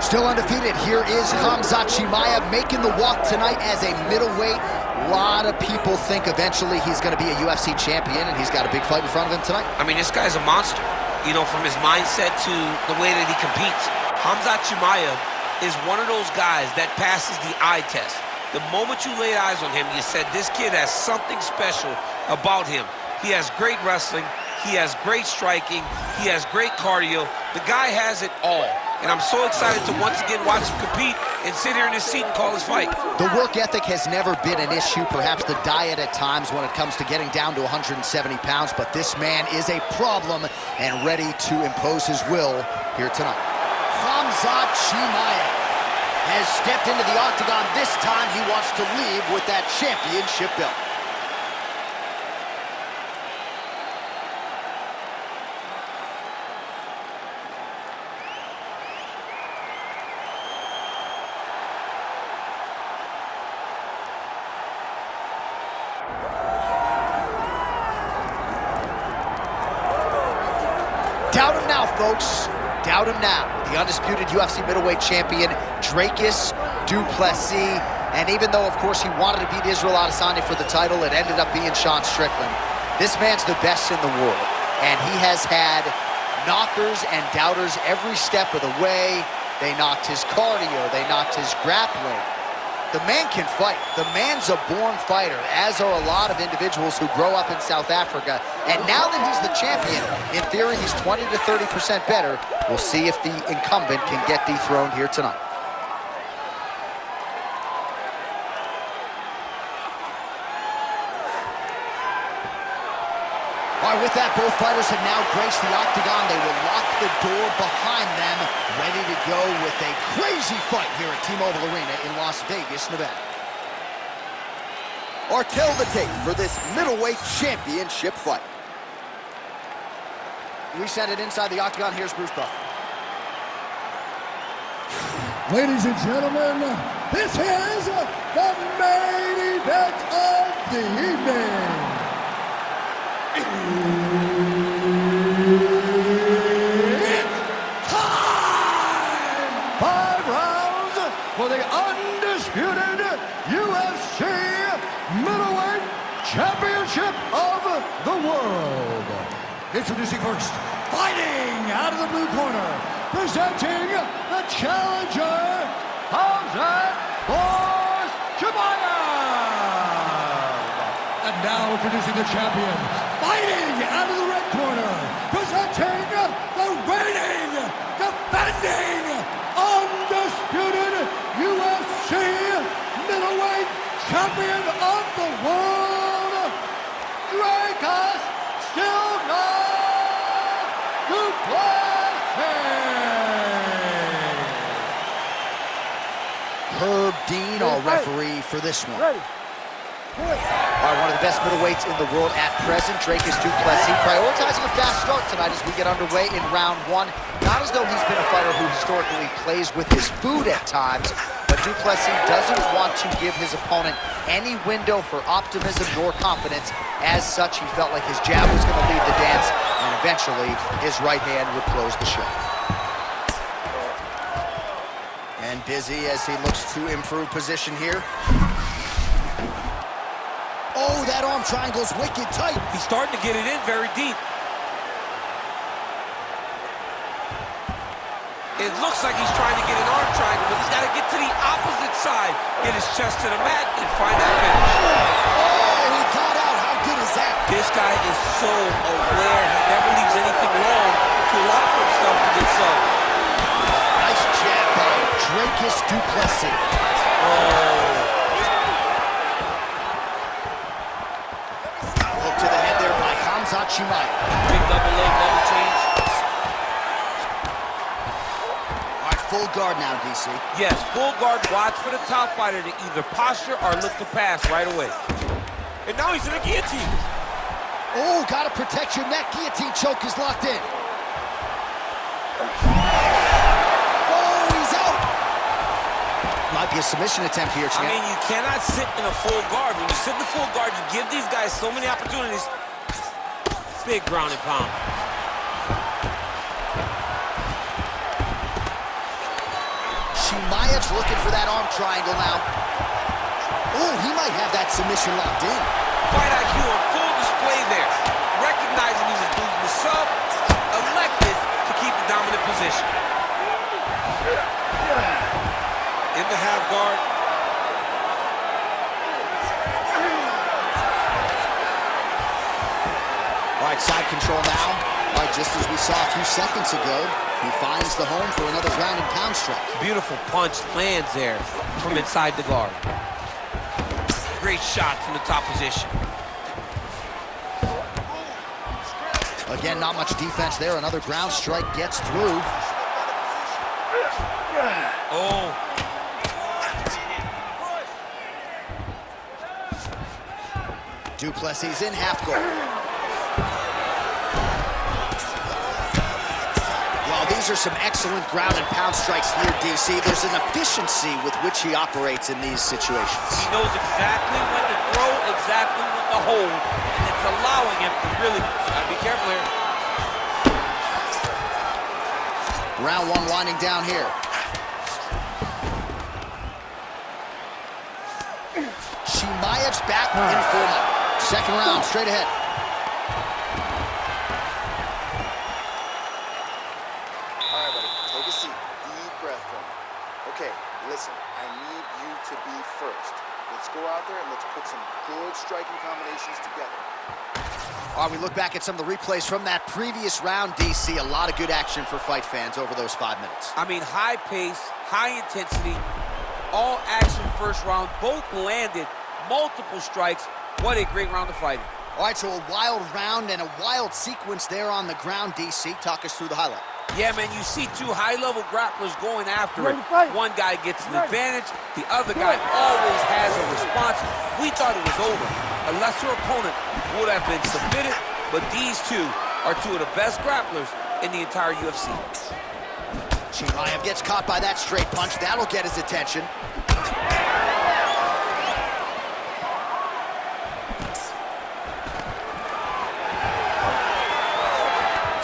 Still undefeated, here is Khamzat Chimaev making the walk tonight as a middleweight. A lot of people think eventually he's going to be a UFC champion, and he's got a big fight in front of him tonight. I mean, this guy's a monster, you know, from his mindset to the way that he competes. Khamzat Chimaev is one of those guys that passes the eye test. The moment you laid eyes on him, you said, this kid has something special about him. He has great wrestling, he has great striking, he has great cardio. The guy has it all. And I'm so excited to once again watch him compete and sit here in his seat and call his fight. The work ethic has never been an issue, perhaps the diet at times when it comes to getting down to 170 pounds, but this man is a problem and ready to impose his will here tonight. Khamzat Chimaev has stepped into the octagon. This time he wants to leave with that championship belt. Doubt him now, folks. Doubt him now. The undisputed UFC middleweight champion, Dricus Du Plessis. And even though, of course, he wanted to beat Israel Adesanya for the title, it ended up being Sean Strickland. This man's the best in the world. And he has had knockers and doubters every step of the way. They knocked his cardio. They knocked his grappling. The man can fight. The man's a born fighter, as are a lot of individuals who grow up in South Africa. And now that he's the champion, in theory, he's 20 to 30% better. We'll see if the incumbent can get dethroned here tonight. All right, with that, both fighters have now graced the octagon. They will lock the door behind them, ready to go with a crazy fight here at T-Mobile Arena in Las Vegas, Nevada. Or tell the tape for this middleweight championship fight. We send it inside the octagon. Here's Bruce Buffer. Ladies and gentlemen, this is the main event of the evening. It's time! 5 rounds for the undisputed UFC middleweight championship of the world. Introducing first, fighting out of the blue corner, presenting the challenger, Khamzat Chimaev. And now introducing the champion, fighting out of the red corner, presenting the reigning, defending, undisputed UFC middleweight champion of the world, Dricus Du Plessis. Herb Dean, our referee for this one. Ready. All right, one of the best middleweights in the world at present, Dricus Du Plessis, prioritizing a fast start tonight as we get underway in round 1. Not as though he's been a fighter who historically plays with his food at times, but Du Plessis doesn't want to give his opponent any window for optimism nor confidence. As such, he felt like his jab was going to lead the dance, and eventually his right hand would close the show. And busy as he looks to improve position here. Oh, that arm triangle's wicked tight. He's starting to get it in very deep. It looks like he's trying to get an arm triangle, but he's got to get to the opposite side, get his chest to the mat, and find that finish. Oh, he caught out. How good is that? This guy is so aware. He never leaves anything wrong to allow for himself to get some. Nice jab by Dricus Du Plessis. Oh. Hook to the head there by Khamzat Chimaev. Big double leg, double change. All right, full guard now, DC. Yes, full guard. Watch for the top fighter to either posture or look to pass right away. And now he's in a guillotine. Oh, gotta protect your neck. Guillotine choke is locked in. Oh, he's out. Might be a submission attempt here, champ. I mean, you cannot sit in a full guard. When you sit in the full guard, you give these guys so many opportunities. Big ground and pound. Chimaev's looking for that arm triangle now. Oh, he might have that submission locked in. Fight IQ on full display there. Recognizing he was losing the sub, elected to keep the dominant position. In the half guard. All right, side control now. All right, just as we saw a few seconds ago, he finds the home for another ground and pound strike. Beautiful punch lands there from inside the guard. Great shot from the top position. Again, not much defense there. Another ground strike gets through. Oh. Du Plessis in half guard. Well, these are some excellent ground and pound strikes here, DC. There's an efficiency with which he operates in these situations. He knows exactly when to throw, exactly when to hold, and it's allowing him to really be careful here. Round one winding down here. Chimaev's back in full mount. Second round, straight ahead. All right, buddy, take a seat. Deep breath for me. Okay, listen, I need you to be first. Let's go out there and let's put some good striking combinations together. All right, we look back at some of the replays from that previous round, DC. A lot of good action for fight fans over those 5 minutes. I mean, high pace, high intensity, all action first round, both landed multiple strikes. What a great round of fighting. All right, so a wild round and a wild sequence there on the ground, DC. Talk us through the highlight. Yeah, man, you see two high-level grapplers going after it. One guy gets an advantage, the other guy always has a response. We thought it was over. A lesser opponent would have been submitted, but these two are two of the best grapplers in the entire UFC. Chimaev gets caught by that straight punch. That'll get his attention.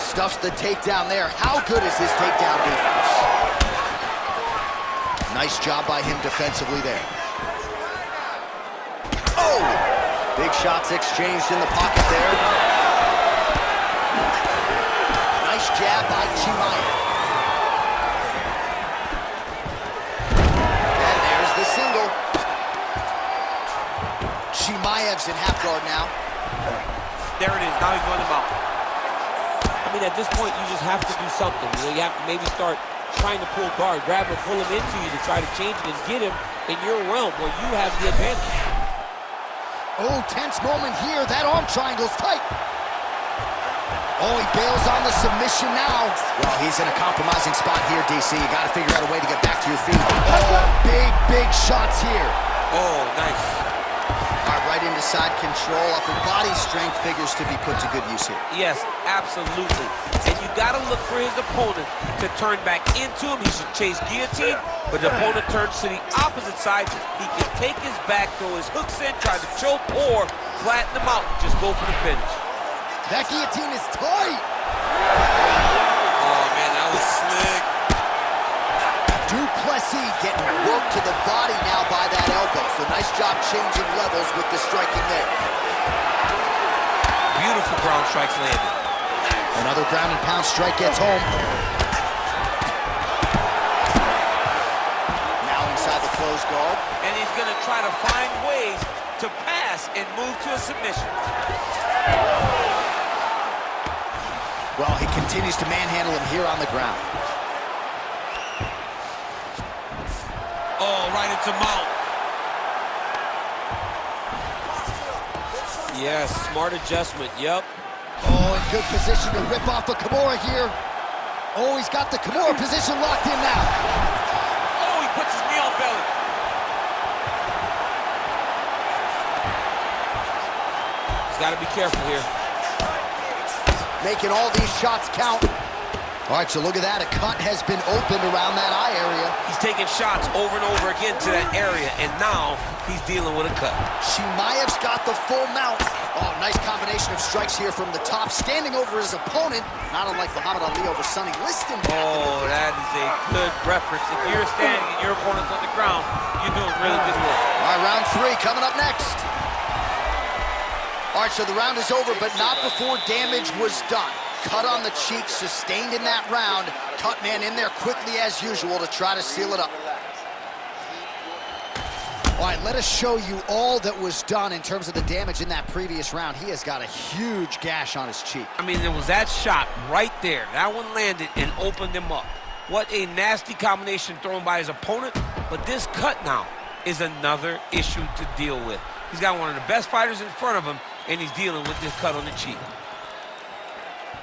Stuffs the takedown there. How good is his takedown defense? Nice job by him defensively there. Oh! Big shots exchanged in the pocket there. Nice jab by Chimaev. And there's the single. Chimaev's in half guard now. There it is. Now he's going to mount. I mean, at this point, you just have to do something. You know, you have to maybe start trying to pull guard, grab him, pull him into you to try to change it and get him in your realm where you have the advantage. Oh, tense moment here. That arm triangle's tight. Oh, he bails on the submission now. Well, he's in a compromising spot here, DC. You got to figure out a way to get back to your feet. Oh, big shots here. Oh, nice. All right, right into side control. Upper body strength figures to be put to good use here. Yes, absolutely. And you got to look for his opponent to turn back into him. He should chase guillotine, but the opponent turns to the opposite side. He can take his back, throw his hooks in, try to choke, or flatten him out and just go for the finish. That guillotine is tight. Oh, man, that was slick. Du Plessis getting worked to the body now by that elbow. So nice job changing levels with the striking there. Beautiful ground strikes landed. Another ground and pound strike gets home. Now inside the closed guard. And he's going to try to find ways to pass and move to a submission. Well, he continues to manhandle him here on the ground. Oh, right into mount. Yes, smart adjustment, yep. Oh, in good position to rip off a Kimura here. Oh, he's got the Kimura position locked in now. Oh, he puts his knee on belly. He's got to be careful here. Making all these shots count. All right, so look at that. A cut has been opened around that eye area. He's taking shots over and over again to that area, and now he's dealing with a cut. Chimaev's got the full mount. Oh, nice combination of strikes here from the top, standing over his opponent, not unlike Muhammad Ali over Sonny Liston. Oh, that is a good reference. If you're standing and your opponent's on the ground, you're doing really good work. All right, round 3 coming up next. All right, so the round is over, but not before damage was done. Cut on the cheek, sustained in that round. Cut man in there quickly as usual to try to seal it up. All right, let us show you all that was done in terms of the damage in that previous round. He has got a huge gash on his cheek. I mean, there was that shot right there. That one landed and opened him up. What a nasty combination thrown by his opponent. But this cut now is another issue to deal with. He's got one of the best fighters in front of him, and he's dealing with this cut on the cheek.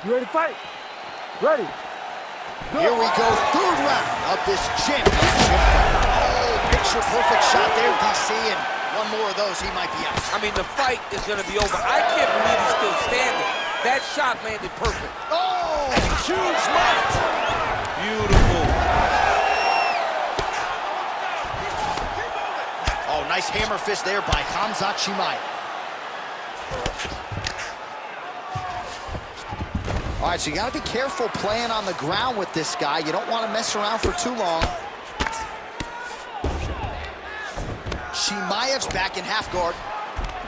You ready to fight? Ready. Go. Here we go, third round of this championship fight. Oh, picture-perfect shot there, DC, and one more of those, he might be out. I mean, the fight is going to be over. I can't believe he's still standing. That shot landed perfect. Oh, huge left. Beautiful. Oh, nice hammer fist there by Khamzat Chimaev. All right, so you got to be careful playing on the ground with this guy. You don't want to mess around for too long. Chimaev's back in half guard.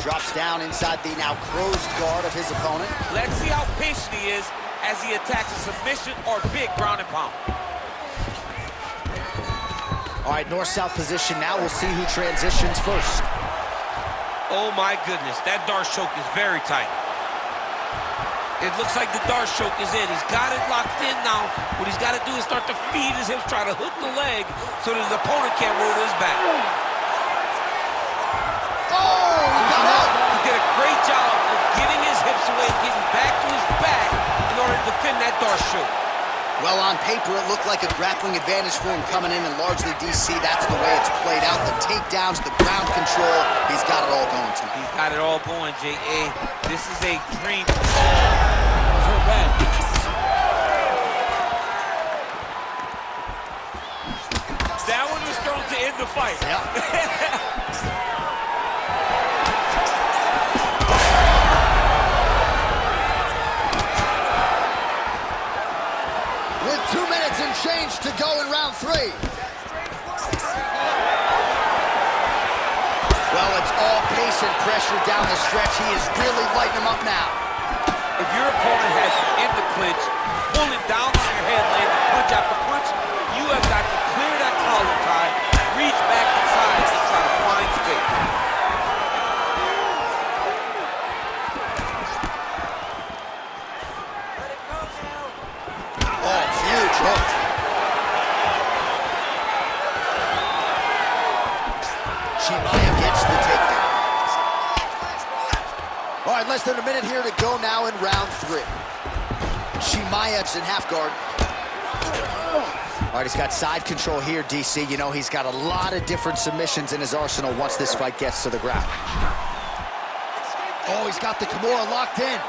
Drops down inside the now closed guard of his opponent. Let's see how patient he is as he attacks a submission or big ground and pound. All right, north-south position now. We'll see who transitions first. Oh, my goodness. That Darce choke is very tight. It looks like the Darce choke is in. He's got it locked in now. What he's got to do is start to feed his hips, try to hook the leg so that his opponent can't roll to his back. Oh, he got out. He did a great job of getting his hips away, getting back to his back in order to defend that Darce choke. Well, on paper, it looked like a grappling advantage for him coming in, and largely, DC, that's the way it's played out. The takedowns, the ground control, he's got it all going to him. He's got it all going, J.A. This is a dream. Oh, bad. That one was thrown to end the fight. Yep. With 2 minutes and change to go in round 3. Well, it's all pace and pressure down the stretch. He is really lighting him up now. If your opponent has you in the clinch, pulling down on your head, landing punch after punch, you have got to clear that collar tie, reach back inside and try to find space. Oh, huge hook. Chimaev gets the takedown. All right, less than a minute here to go now in round 3. Chimaev's in half guard. All right, he's got side control here, DC. You know, he's got a lot of different submissions in his arsenal once this fight gets to the ground. Oh, he's got the Kimura locked in.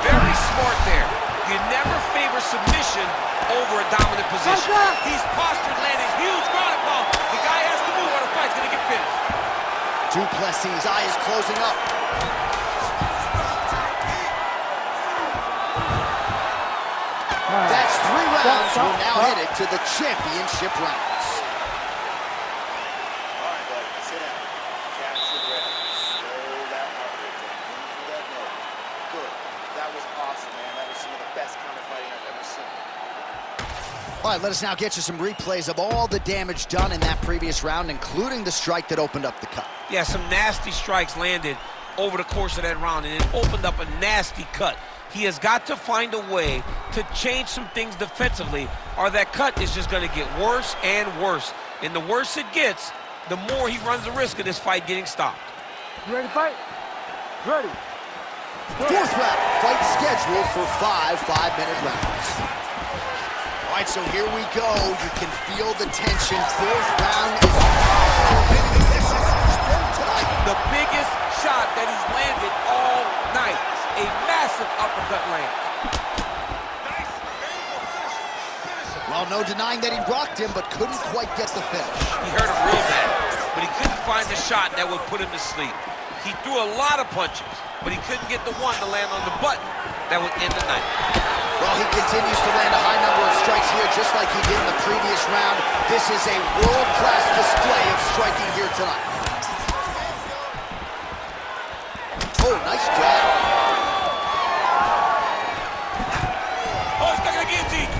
Very smart there. You never favor submission over a dominant position. He's postured, landing huge ground and pound. The guy has to move or the fight's gonna get finished. Du Plessis' eye is closing up. That's 3 rounds. We're now headed to the championship rounds. All right, buddy, sit down. Catch your breath. Slow that heart rate down. Into that note. Good. That was awesome, man. That was some of the best counter fighting I've ever seen. All right, let us now get you some replays of all the damage done in that previous round, including the strike that opened up the cut. Yeah, some nasty strikes landed over the course of that round, and it opened up a nasty cut. He has got to find a way to change some things defensively, or that cut is just going to get worse and worse. And the worse it gets, the more he runs the risk of this fight getting stopped. You ready to fight? Ready. 4th round, fight scheduled for 5 5-minute rounds. All right, so here we go. You can feel the tension. 4th round is this is tonight. The biggest shot that he's landed all night. A massive uppercut land. denying that he rocked him, but couldn't quite get the finish. He hurt him real bad, but he couldn't find the shot that would put him to sleep. He threw a lot of punches, but he couldn't get the one to land on the button that would end the night. Well, he continues to land a high number of strikes here, just like he did in the previous round. This is a world-class display of striking here tonight. Oh, nice jab. Oh, he's stuck in the guillotine.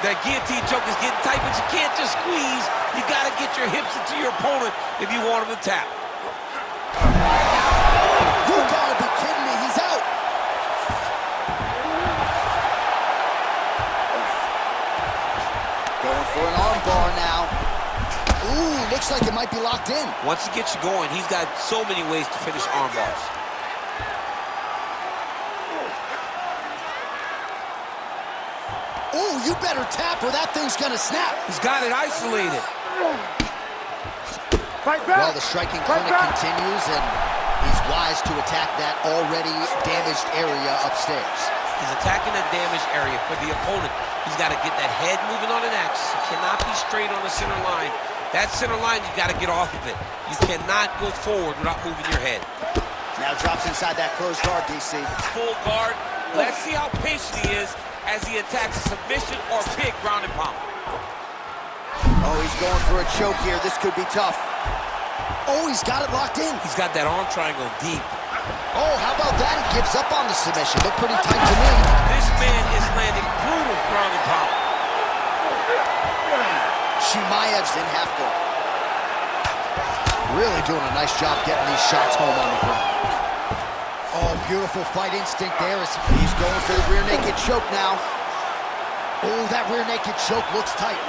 That guillotine choke is getting tight, but you can't just squeeze. You got to get your hips into your opponent if you want him to tap. You gotta be kidding me, he's out. Going for an arm bar now. Ooh, looks like it might be locked in. Once he gets you going, he's got so many ways to finish arm bars. Ooh, you better tap or that thing's gonna snap. He's got it isolated. Fight back. Well, the striking clinic continues, and he's wise to attack that already damaged area upstairs. He's attacking the damaged area for the opponent. He's got to get that head moving on an axis. He cannot be straight on the center line. That center line, you got to get off of it. You cannot go forward without moving your head. Now drops inside that closed guard, DC. Full guard. Let's see how patient he is as he attacks a submission or big ground and pound. Oh, he's going for a choke here. This could be tough. Oh, he's got it locked in. He's got that arm triangle deep. Oh, how about that? He gives up on the submission. Looked pretty tight to me. This man is landing brutal ground and pound. Chimaev's in half guard. Really doing a nice job getting these shots home on the ground. Oh, beautiful fight instinct there as he's going for the rear naked choke now. Oh, that rear naked choke looks tight.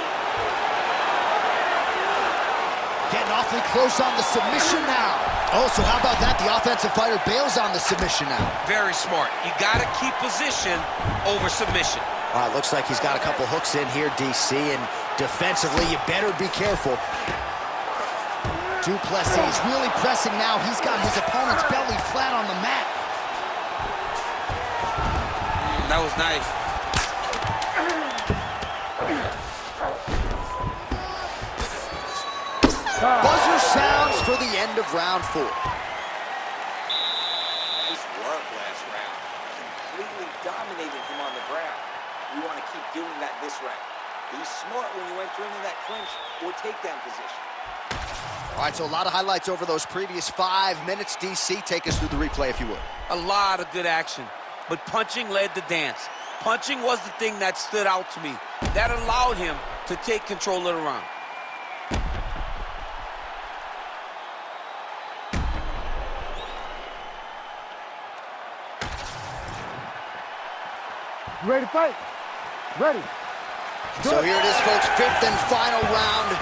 Getting awfully close on the submission now. Oh, so how about that? The offensive fighter bails on the submission now. Very smart. You got to keep position over submission. All right, looks like he's got a couple hooks in here, DC, and defensively, you better be careful. Du Plessis really pressing now. He's got his opponent's belly flat on the mat. That was nice. Buzzer sounds for the end of round 4. Nice work last round. Completely dominated him on the ground. You want to keep doing that this round. Be smart when you enter into that clinch or takedown position. All right, so a lot of highlights over those previous 5 minutes. DC, take us through the replay if you would. A lot of good action, but punching led the dance. Punching was the thing that stood out to me. That allowed him to take control of the round. You ready to fight? Ready. So here it is, folks, 5th and final round.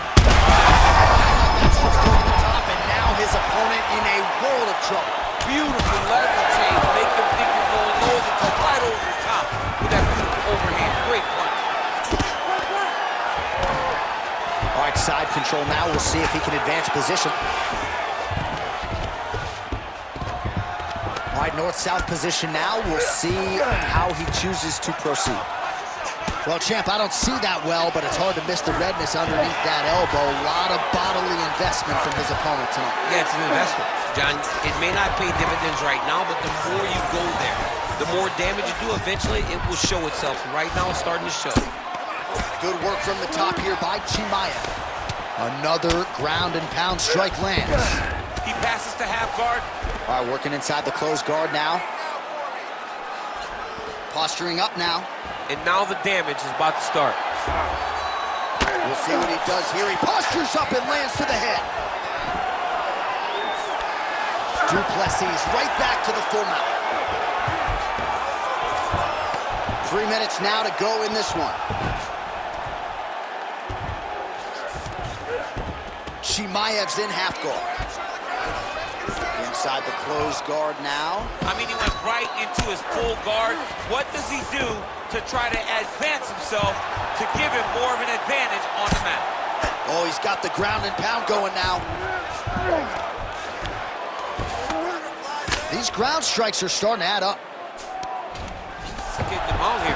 That's just over the top, and now his opponent in a world of trouble. Beautiful level change. Make him think you're going low, to right over the top with that beautiful overhand. Great punch. All right, side control now. We'll see if he can advance position. All right, north-south position now. We'll see how he chooses to proceed. Well, champ, I don't see that well, but it's hard to miss the redness underneath that elbow. A lot of bodily investment from his opponent tonight. Yeah, it's an investment. John, it may not pay dividends right now, but the more you go there, the more damage you do, eventually it will show itself. And right now, it's starting to show. Good work from the top here by Chimaev. Another ground and pound strike lands. He passes to half guard. All right, working inside the closed guard now. Posturing up now. And now the damage is about to start. We'll see what he does here. He postures up and lands to the head. Du Plessis right back to the full mount. 3 minutes now to go in this one. Chimaev's in half guard. Inside the closed guard now. I mean, he went right into his full guard. What does he do to try to advance himself to give him more of an advantage on the mat? Oh, he's got the ground and pound going now. These ground strikes are starting to add up. Getting them out here.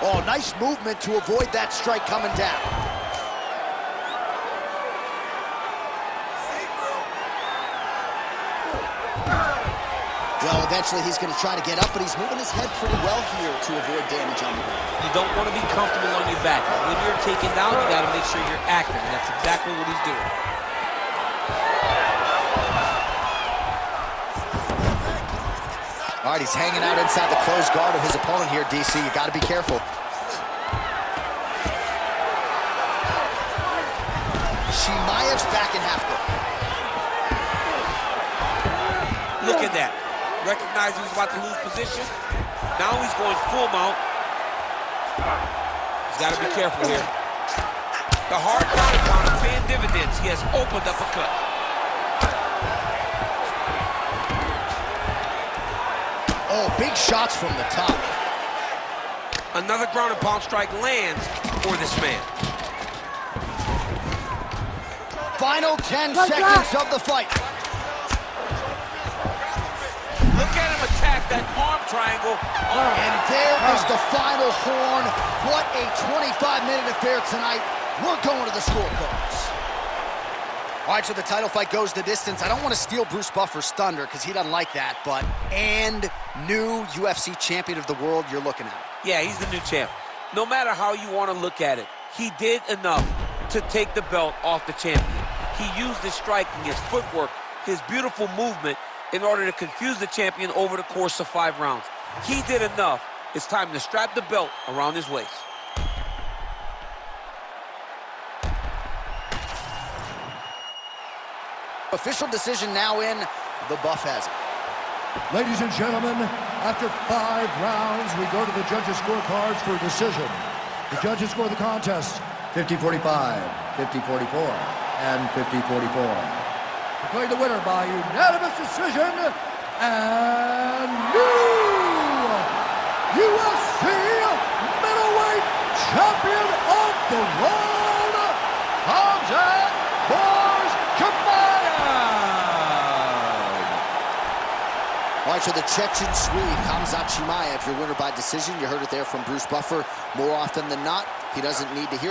Oh, nice movement to avoid that strike coming down. Well, eventually he's going to try to get up, but he's moving his head pretty well here to avoid damage on the ground. You don't want to be comfortable on your back. When you're taken down, you got to make sure you're active, and that's exactly what he's doing. All right, he's hanging out inside the closed guard of his opponent here, DC. You got to be careful. Chimaev's back in half guard. Look at that. Recognized he was about to lose position. Now he's going full mount. He's got to be careful here. The hard ground is paying dividends. He has opened up a cut. Oh, big shots from the top. Another ground and pound strike lands for this man. Final 10 seconds of the fight. Look at him attack that arm triangle. And there is the final horn. What a 25-minute affair tonight. We're going to the scorecards. All right, so the title fight goes the distance. I don't want to steal Bruce Buffer's thunder because he doesn't like that, but new UFC champion of the world you're looking at. Yeah, he's the new champ. No matter how you want to look at it, he did enough to take the belt off the champion. He used his striking, his footwork, his beautiful movement in order to confuse the champion over the course of 5 rounds. He did enough. It's time to strap the belt around his waist. Official decision now in. The Buff has it. Ladies and gentlemen, after 5 rounds, we go to the judges' scorecards for a decision. The judges score the contest 50-45, 50-44, and 50-44. Declared the winner by unanimous decision, and new UFC middleweight champion of the world, Khamzat Chimaev. All right, so the Chechen Swede, Khamzat Chimaev, your winner by decision. You heard it there from Bruce Buffer. More often than not, he doesn't need to hear